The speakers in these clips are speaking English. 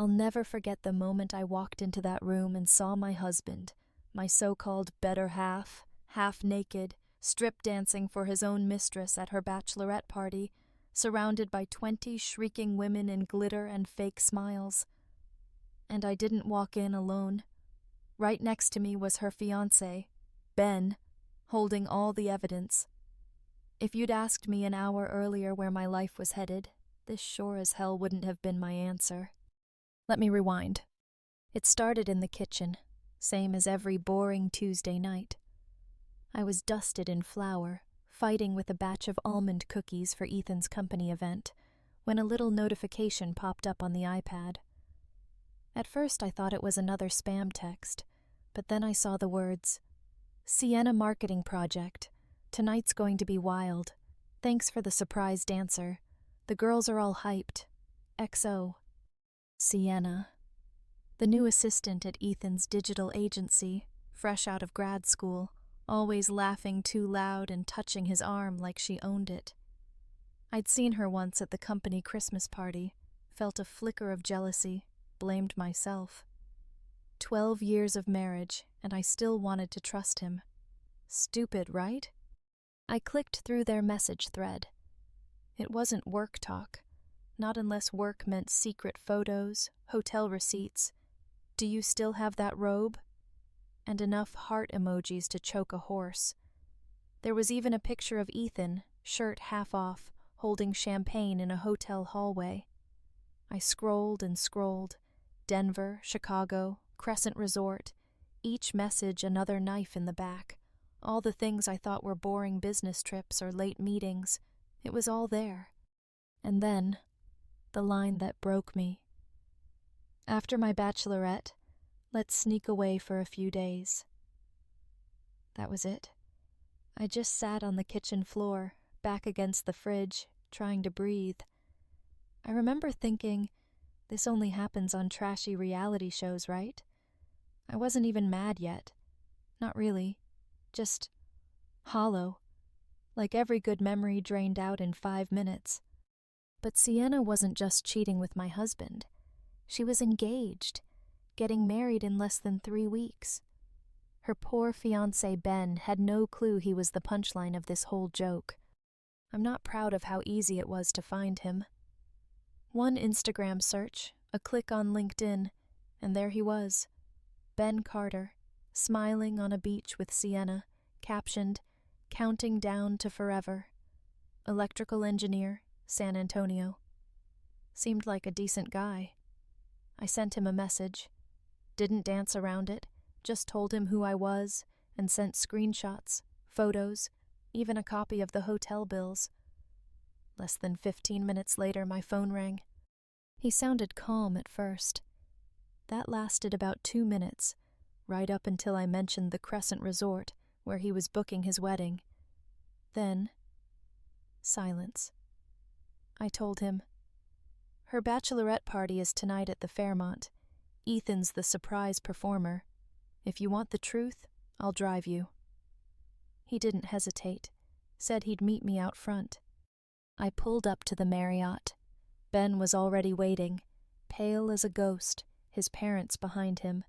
I'll never forget the moment I walked into that room and saw my husband, my so-called better half naked, strip dancing for his own mistress at her bachelorette party, surrounded by 20 shrieking women in glitter and fake smiles. And I didn't walk in alone. Right next to me was her fiancé, Ben, holding all the evidence. If you'd asked me an hour earlier where my life was headed, this sure as hell wouldn't have been my answer. Let me rewind. It started in the kitchen, same as every boring Tuesday night. I was dusted in flour, fighting with a batch of almond cookies for Ethan's company event, when a little notification popped up on the iPad. At first I thought it was another spam text, but then I saw the words, "Sienna Marketing Project. Tonight's going to be wild. Thanks for the surprise dancer. The girls are all hyped. XO." Sienna. The new assistant at Ethan's digital agency, fresh out of grad school, always laughing too loud and touching his arm like she owned it. I'd seen her once at the company Christmas party, felt a flicker of jealousy, blamed myself. 12 years of marriage, and I still wanted to trust him. Stupid, right? I clicked through their message thread. It wasn't work talk, not unless work meant secret photos, hotel receipts. "Do you still have that robe?" And enough heart emojis to choke a horse. There was even a picture of Ethan, shirt half off, holding champagne in a hotel hallway. I scrolled and scrolled. Denver, Chicago, Crescent Resort, each message another knife in the back. All the things I thought were boring business trips or late meetings. It was all there. And then, the line that broke me. "After my bachelorette, let's sneak away for a few days." That was it. I just sat on the kitchen floor, back against the fridge, trying to breathe. I remember thinking, this only happens on trashy reality shows, right? I wasn't even mad yet. Not really. Just hollow. Like every good memory drained out in 5 minutes. But Sienna wasn't just cheating with my husband. She was engaged, getting married in less than 3 weeks. Her poor fiancé Ben had no clue he was the punchline of this whole joke. I'm not proud of how easy it was to find him. One Instagram search, a click on LinkedIn, and there he was. Ben Carter, smiling on a beach with Sienna, captioned, "Counting down to forever." Electrical engineer, San Antonio. Seemed like a decent guy. I sent him a message. Didn't dance around it, just told him who I was, and sent screenshots, photos, even a copy of the hotel bills. Less than 15 minutes later, my phone rang. He sounded calm at first. That lasted about 2 minutes, right up until I mentioned the Crescent Resort, where he was booking his wedding. Then, silence. I told him, "Her bachelorette party is tonight at the Fairmont. Ethan's the surprise performer. If you want the truth, I'll drive you." He didn't hesitate, said he'd meet me out front. I pulled up to the Marriott. Ben was already waiting, pale as a ghost, his parents behind him.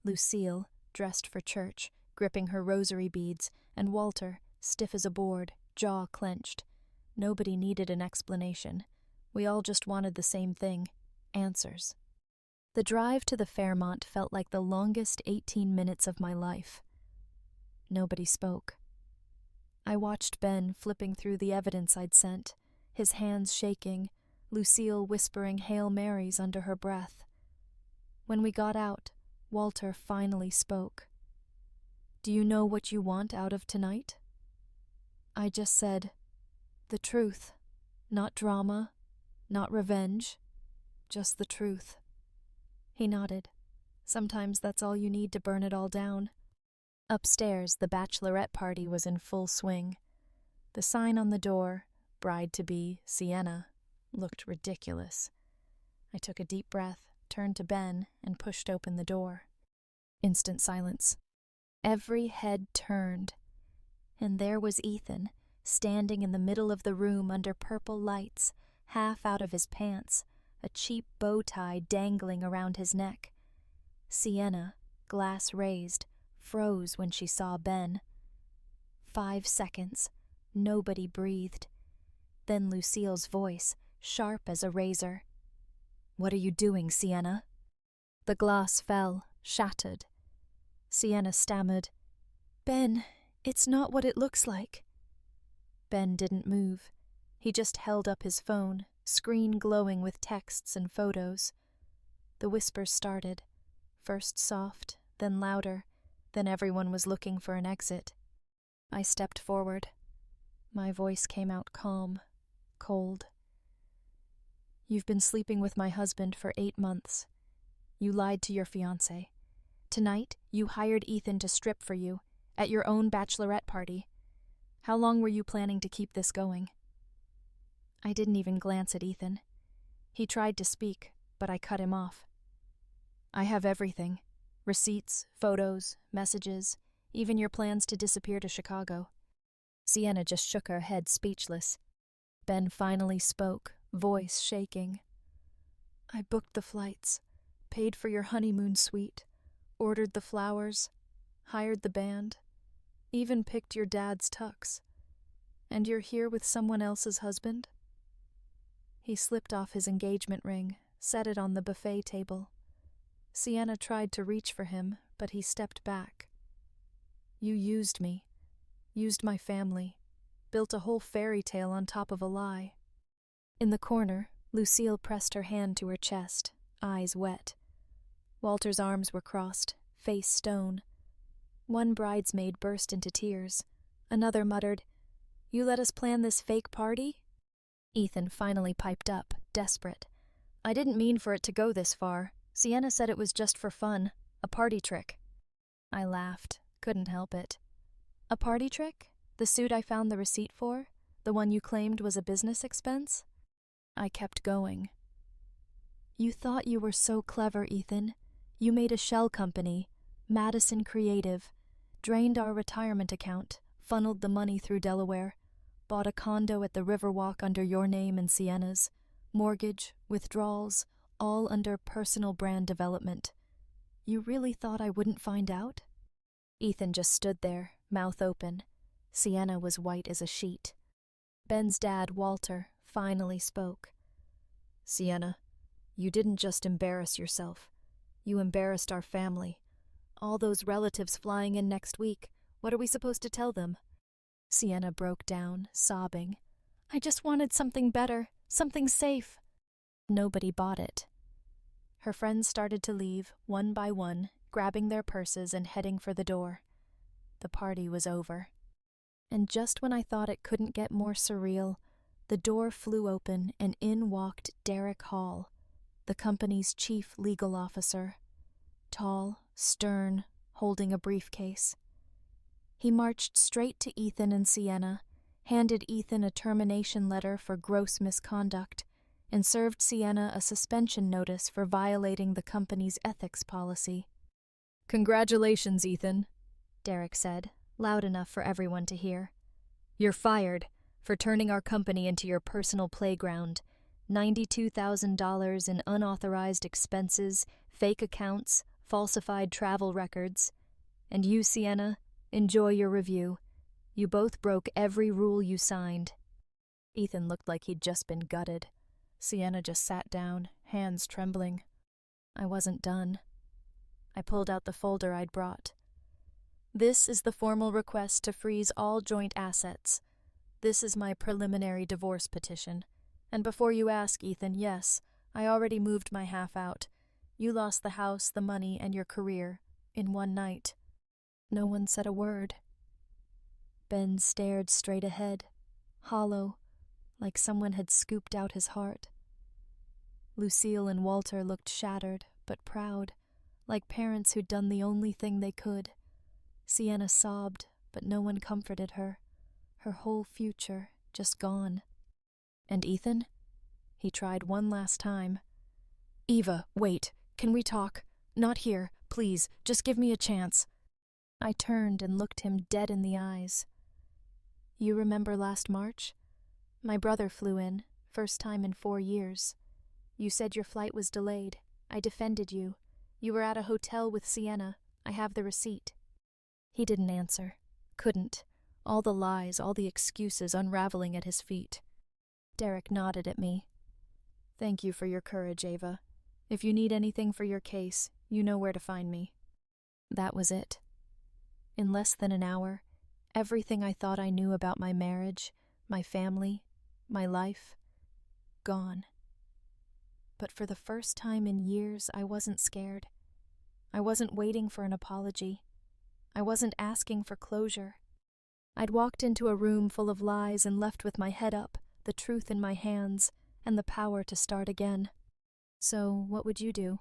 Lucille, dressed for church, gripping her rosary beads, and Walter, stiff as a board, jaw clenched. Nobody needed an explanation. We all just wanted the same thing, answers. The drive to the Fairmont felt like the longest 18 minutes of my life. Nobody spoke. I watched Ben flipping through the evidence I'd sent, his hands shaking, Lucille whispering Hail Marys under her breath. When we got out, Walter finally spoke. "Do you know what you want out of tonight?" I just said, "The truth. Not drama, not revenge, just the truth." He nodded. Sometimes that's all you need to burn it all down. Upstairs, the bachelorette party was in full swing. The sign on the door, bride-to-be, Sienna, looked ridiculous. I took a deep breath, turned to Ben, and pushed open the door. Instant silence. Every head turned. And there was Ethan, standing in the middle of the room under purple lights, half out of his pants, a cheap bow tie dangling around his neck. Sienna, glass raised, froze when she saw Ben. 5 seconds. Nobody breathed. Then Lucille's voice, sharp as a razor. "What are you doing, Sienna?" The glass fell, shattered. Sienna stammered, "Ben, it's not what it looks like." Ben didn't move. He just held up his phone, screen glowing with texts and photos. The whispers started, first soft, then louder, then everyone was looking for an exit. I stepped forward. My voice came out calm, cold. "You've been sleeping with my husband for 8 months. You lied to your fiancé. Tonight, you hired Ethan to strip for you, at your own bachelorette party. How long were you planning to keep this going?" I didn't even glance at Ethan. He tried to speak, but I cut him off. "I have everything. Receipts, photos, messages, even your plans to disappear to Chicago." Sienna just shook her head, speechless. Ben finally spoke, voice shaking. "I booked the flights, paid for your honeymoon suite, ordered the flowers, hired the band, even picked your dad's tux. And you're here with someone else's husband?" He slipped off his engagement ring, set it on the buffet table. Sienna tried to reach for him, but he stepped back. "You used me, used my family, built a whole fairy tale on top of a lie." In the corner, Lucille pressed her hand to her chest, eyes wet. Walter's arms were crossed, face stone. One bridesmaid burst into tears. Another muttered, "You let us plan this fake party?" Ethan finally piped up, desperate. "I didn't mean for it to go this far. Sienna said it was just for fun, a party trick." I laughed, couldn't help it. "A party trick? The suit I found the receipt for? The one you claimed was a business expense?" I kept going. "You thought you were so clever, Ethan. You made a shell company, Madison Creative, drained our retirement account, funneled the money through Delaware, bought a condo at the Riverwalk under your name and Sienna's, mortgage, withdrawals, all under personal brand development. You really thought I wouldn't find out?" Ethan just stood there, mouth open. Sienna was white as a sheet. Ben's dad, Walter, finally spoke. "Sienna, you didn't just embarrass yourself. You embarrassed our family. All those relatives flying in next week. What are we supposed to tell them?" Sienna broke down, sobbing. "I just wanted something better, something safe." Nobody bought it. Her friends started to leave, one by one, grabbing their purses and heading for the door. The party was over. And just when I thought it couldn't get more surreal, the door flew open and in walked Derek Hall, the company's chief legal officer. Tall, stern, holding a briefcase. He marched straight to Ethan and Sienna, handed Ethan a termination letter for gross misconduct, and served Sienna a suspension notice for violating the company's ethics policy. "Congratulations, Ethan," Derek said, loud enough for everyone to hear. "You're fired for turning our company into your personal playground. $92,000 in unauthorized expenses, fake accounts, falsified travel records. And you, Sienna, enjoy your review. You both broke every rule you signed." Ethan looked like he'd just been gutted. Sienna just sat down, hands trembling. I wasn't done. I pulled out the folder I'd brought. "This is the formal request to freeze all joint assets. This is my preliminary divorce petition. And before you ask, Ethan, yes, I already moved my half out. You lost the house, the money, and your career in one night." No one said a word. Ben stared straight ahead, hollow, like someone had scooped out his heart. Lucille and Walter looked shattered but proud, like parents who'd done the only thing they could. Sienna sobbed, but no one comforted her. Her whole future just gone. And Ethan? He tried one last time. "Eva, wait. Can we talk? Not here. Please, just give me a chance." I turned and looked him dead in the eyes. "You remember last March? My brother flew in, first time in 4 years. You said your flight was delayed. I defended you. You were at a hotel with Sienna. I have the receipt." He didn't answer. Couldn't. All the lies, all the excuses unraveling at his feet. Derek nodded at me. "Thank you for your courage, Ava. If you need anything for your case, you know where to find me." That was it. In less than an hour, everything I thought I knew about my marriage, my family, my life, gone. But for the first time in years, I wasn't scared. I wasn't waiting for an apology. I wasn't asking for closure. I'd walked into a room full of lies and left with my head up, the truth in my hands, and the power to start again. So, what would you do?